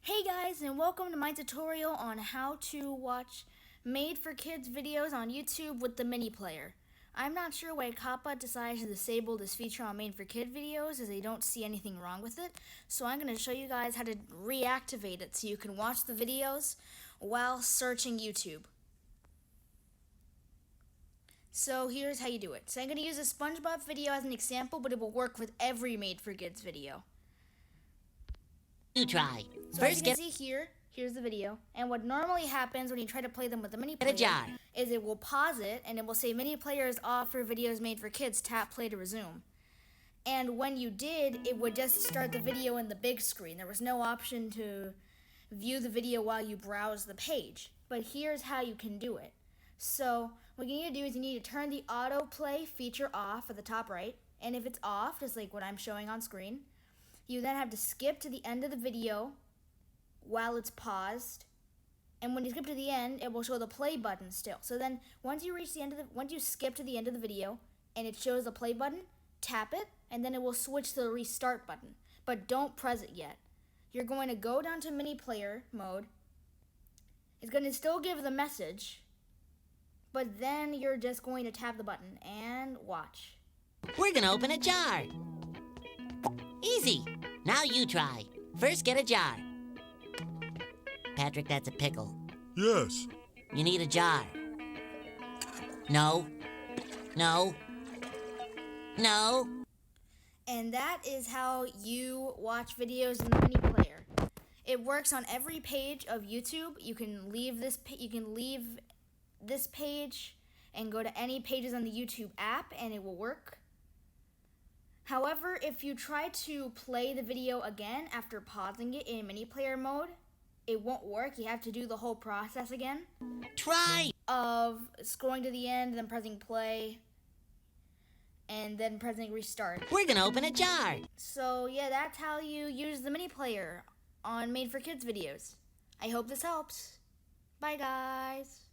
Hey guys, and welcome to my tutorial on how to watch made for kids videos on YouTube with the mini player. I'm not sure why Kappa decided to disable this feature on made for kid videos, as they don't see anything wrong with it. So I'm going to show you guys how to reactivate it so you can watch the videos while searching YouTube. So here's how you do it. So I'm going to use a SpongeBob video as an example, but it will work with every made for kids video. You try. So as you can see here, here's the video. And what normally happens when you try to play them with the mini player is it will pause it and it will say mini player is off for videos made for kids, tap play to resume. And when you did, it would just start the video in the big screen. There was no option to view the video while you browse the page. But here's how you can do it. So what you need to do is you need to turn the autoplay feature off at the top right. And if it's off, just like what I'm showing on screen, you then have to skip to the end of the video while it's paused. And when you skip to the end, it will show the play button still. So then once you skip to the end of the video and it shows the play button, tap it, and then it will switch to the restart button. But don't press it yet. You're going to go down to mini player mode. It's going to still give the message, but then you're just going to tap the button and watch. We're gonna open a jar. Easy. Now you try. First, get a jar. Patrick, that's a pickle. Yes. You need a jar. No. No. No. And that is how you watch videos in the mini player. It works on every page of YouTube. You can leave this page and go to any pages on the YouTube app and it will work. However, if you try to play the video again after pausing it in mini player mode, it won't work. You have to do the whole process again. Try! Of scrolling to the end, then pressing play, and then pressing restart. We're gonna open a jar. So yeah, that's how you use the mini player on Made for Kids videos. I hope this helps. Bye guys.